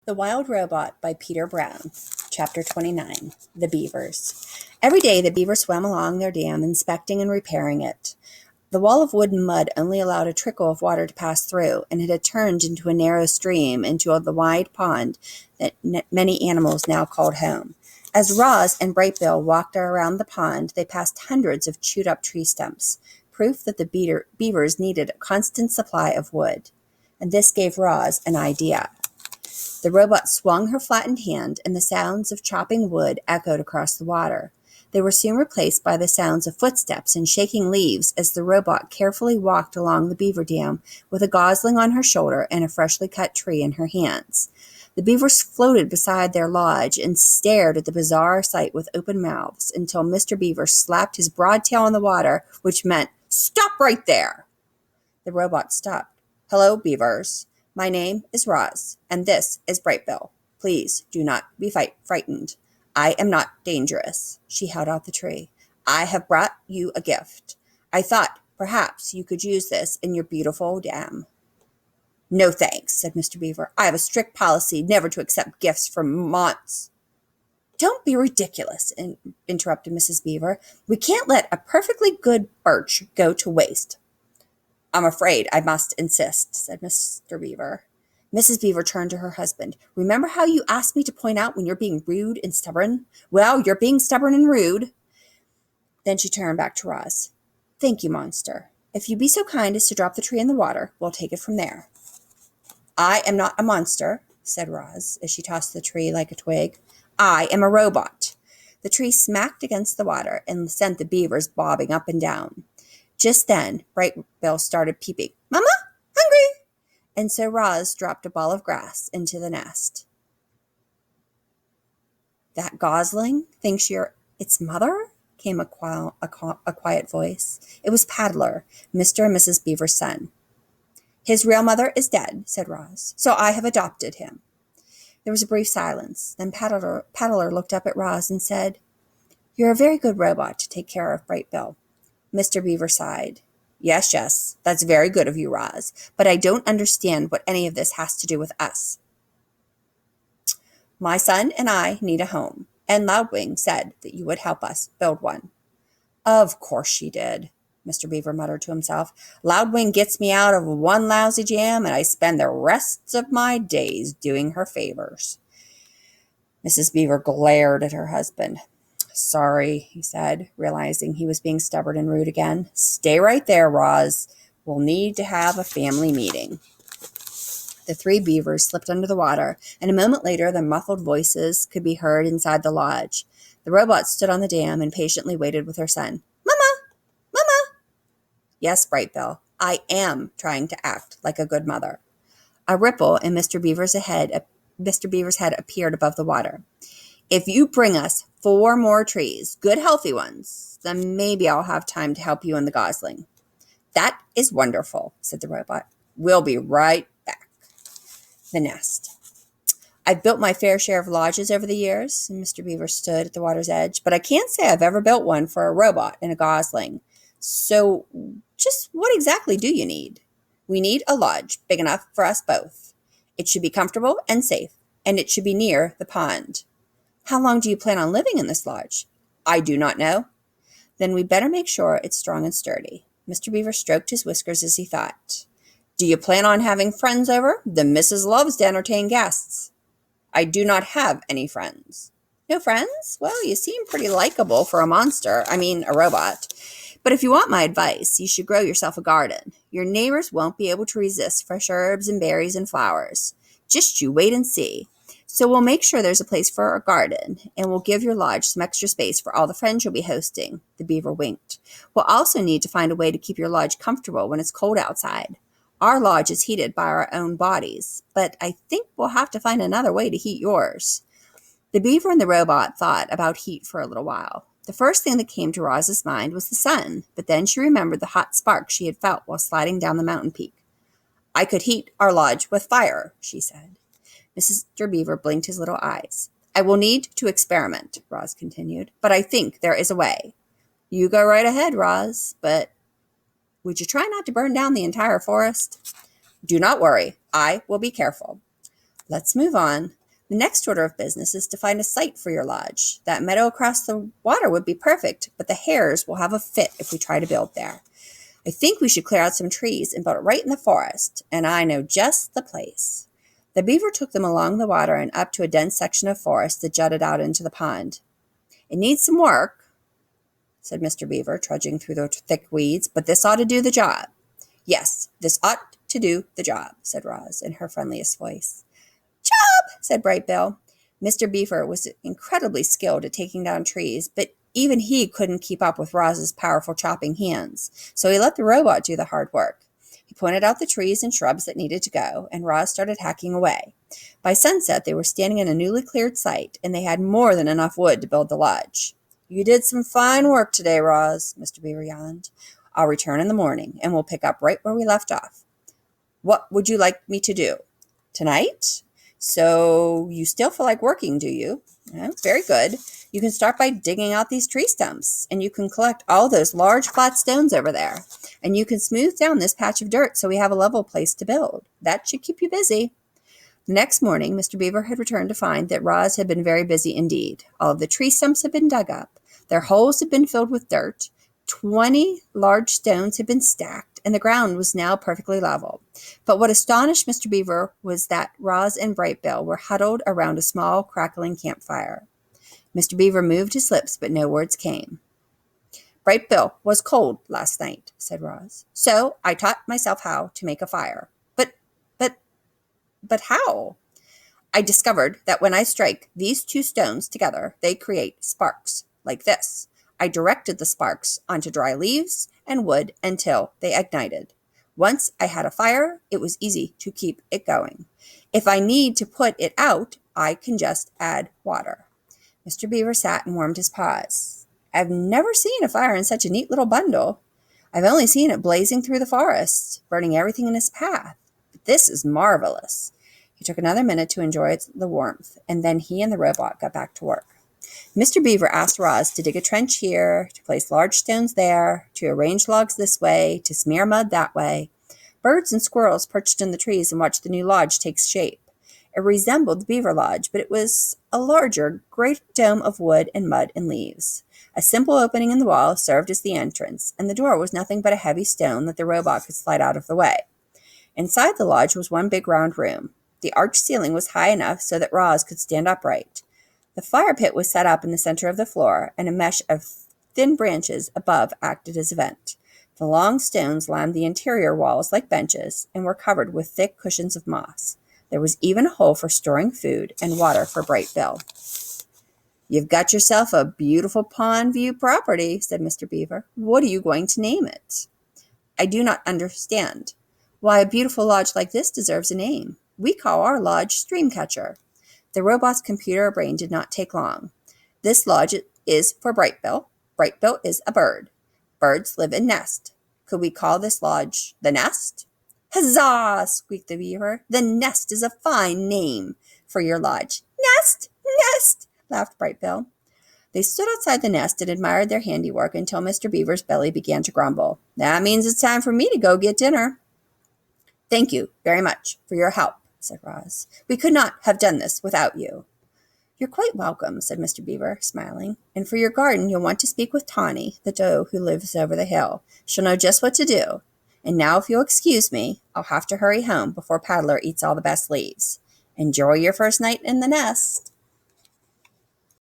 The Wild Robot by Peter Brown. Chapter 29. The Beavers. Every day the beavers swam along their dam, inspecting and repairing it. The wall of wood and mud only allowed a trickle of water to pass through, and it had turned into a narrow stream into the wide pond that many animals now called home. As Roz and Brightbill walked around the pond, they passed hundreds of chewed-up tree stumps, proof that the beavers needed a constant supply of wood. And this gave Roz an idea. The robot swung her flattened hand, and the sounds of chopping wood echoed across the water. They were soon replaced by the sounds of footsteps and shaking leaves as the robot carefully walked along the beaver dam with a gosling on her shoulder and a freshly cut tree in her hands. The beavers floated beside their lodge and stared at the bizarre sight with open mouths until Mr. Beaver slapped his broad tail in the water, which meant, "Stop right there!" The robot stopped. "Hello, beavers. My name is Roz, and this is Brightbill. Please do not be frightened. I am not dangerous." She held out the tree. "I have brought you a gift. I thought perhaps you could use this in your beautiful dam." "No thanks," said Mr. Beaver. "I have a strict policy never to accept gifts from months." "Don't be ridiculous," interrupted Mrs. Beaver. "We can't let a perfectly good birch go to waste." "I'm afraid I must insist," said Mr. Beaver. Mrs. Beaver turned to her husband. "Remember how you asked me to point out when you're being rude and stubborn? Well, you're being stubborn and rude." Then she turned back to Roz. "Thank you, monster. If you'd be so kind as to drop the tree in the water, we'll take it from there." "I am not a monster," said Roz, as she tossed the tree like a twig. "I am a robot." The tree smacked against the water and sent the beavers bobbing up and down. Just then, Brightbill started peeping. "Mama, hungry!" And so Roz dropped a ball of grass into the nest. "That gosling thinks you're its mother?" came a quiet voice. It was Paddler, Mr. and Mrs. Beaver's son. "His real mother is dead," said Roz, "so I have adopted him." There was a brief silence. Then Paddler looked up at Roz and said, "You're a very good robot to take care of Brightbill." Mr. Beaver sighed. Yes, that's very good of you, Roz, but I don't understand what any of this has to do with us." "My son and I need a home, and Loudwing said that you would help us build one." "Of course she did," Mr. Beaver muttered to himself. "Loudwing gets me out of one lousy jam, and I spend the rest of my days doing her favors." Mrs. Beaver glared at her husband. "Sorry," he said, realizing he was being stubborn and rude again. "Stay right there, Roz. We'll need to have a family meeting." The three beavers slipped under the water, and a moment later their muffled voices could be heard inside the lodge. The robot stood on the dam and patiently waited with her son. "Mama! Mama!" "Yes, Brightbill, I am trying to act like a good mother." A ripple in Mr. Beaver's head appeared above the water. "If you bring us 4 more trees, good healthy ones, then maybe I'll have time to help you in the gosling." "That is wonderful," said the robot. "We'll be right back." The nest. "I've built my fair share of lodges over the years," and Mr. Beaver stood at the water's edge, "but I can't say I've ever built one for a robot and a gosling. So just what exactly do you need?" "We need a lodge big enough for us both. It should be comfortable and safe, and it should be near the pond." "How long do you plan on living in this lodge?" "I do not know." "Then we'd better make sure it's strong and sturdy." Mr. Beaver stroked his whiskers as he thought. "Do you plan on having friends over? The missus loves to entertain guests." "I do not have any friends." "No friends? Well, you seem pretty likable for a robot. But if you want my advice, you should grow yourself a garden. Your neighbors won't be able to resist fresh herbs and berries and flowers. Just you wait and see. So we'll make sure there's a place for a garden, and we'll give your lodge some extra space for all the friends you'll be hosting." The beaver winked. "We'll also need to find a way to keep your lodge comfortable when it's cold outside. Our lodge is heated by our own bodies, but I think we'll have to find another way to heat yours." The beaver and the robot thought about heat for a little while. The first thing that came to Roz's mind was the sun, but then she remembered the hot spark she had felt while sliding down the mountain peak. "I could heat our lodge with fire," she said. Mr. Beaver blinked his little eyes. "I will need to experiment," Roz continued, "but I think there is a way." "You go right ahead, Roz, but would you try not to burn down the entire forest?" "Do not worry. I will be careful." "Let's move on. The next order of business is to find a site for your lodge. That meadow across the water would be perfect, but the hares will have a fit if we try to build there. I think we should clear out some trees and build it right in the forest, and I know just the place." The beaver took them along the water and up to a dense section of forest that jutted out into the pond. "It needs some work," said Mr. Beaver, trudging through the thick weeds, "but this ought to do the job." "Yes, this ought to do the job," said Roz in her friendliest voice. "Job," said Bright Bill. Mr. Beaver was incredibly skilled at taking down trees, but even he couldn't keep up with Roz's powerful chopping hands, so he let the robot do the hard work. He pointed out the trees and shrubs that needed to go, and Roz started hacking away. By sunset, they were standing in a newly cleared site, and they had more than enough wood to build the lodge. "You did some fine work today, Roz," Mr. Beaver yawned. "I'll return in the morning, and we'll pick up right where we left off. What would you like me to do? Tonight? So you still feel like working, do you? Very good. You can start by digging out these tree stumps, and you can collect all those large flat stones over there, and you can smooth down this patch of dirt so we have a level place to build. That should keep you busy." The next morning, Mr. Beaver had returned to find that Roz had been very busy indeed. All of the tree stumps had been dug up. Their holes had been filled with dirt. 20 large stones had been stacked, and the ground was now perfectly level. But what astonished Mr. Beaver was that Roz and Bright Bill were huddled around a small, crackling campfire. Mr. Beaver moved his lips, but no words came. "Bright Bill was cold last night," said Roz. "So I taught myself how to make a fire." But how?" "I discovered that when I strike these two stones together, they create sparks, like this. I directed the sparks onto dry leaves and wood until they ignited. Once I had a fire, it was easy to keep it going. If I need to put it out, I can just add water." Mr. Beaver sat and warmed his paws. "I've never seen a fire in such a neat little bundle. I've only seen it blazing through the forest, burning everything in its path. But this is marvelous." He took another minute to enjoy the warmth, and then he and the robot got back to work. Mr. Beaver asked Roz to dig a trench here, to place large stones there, to arrange logs this way, to smear mud that way. Birds and squirrels perched in the trees and watched the new lodge take shape. It resembled the beaver lodge, but it was a larger, great dome of wood and mud and leaves. A simple opening in the wall served as the entrance, and the door was nothing but a heavy stone that the robot could slide out of the way. Inside the lodge was one big round room. The arched ceiling was high enough so that Roz could stand upright. The fire pit was set up in the center of the floor, and a mesh of thin branches above acted as a vent. The long stones lined the interior walls like benches and were covered with thick cushions of moss. There was even a hole for storing food and water for Bright Bill. "You've got yourself a beautiful pond view property," said Mr. Beaver. "What are you going to name it?" "I do not understand." "Why, a beautiful lodge like this deserves a name. We call our lodge Streamcatcher." The robot's computer brain did not take long. "This lodge is for Bright Bill. Bright Bill is a bird. Birds live in nests. Could we call this lodge the Nest?" "Huzzah!" squeaked the beaver. "The Nest is a fine name for your lodge." "Nest! Nest!" laughed Bright Bill. They stood outside the nest and admired their handiwork until Mr. Beaver's belly began to grumble. "That means it's time for me to go get dinner." "Thank you very much for your help," said Roz. "We could not have done this without you." "You're quite welcome," said Mr. Beaver, smiling. "And for your garden, you'll want to speak with Tawny, the doe who lives over the hill. She'll know just what to do. And now, if you'll excuse me, I'll have to hurry home before Paddler eats all the best leaves. Enjoy your first night in the nest."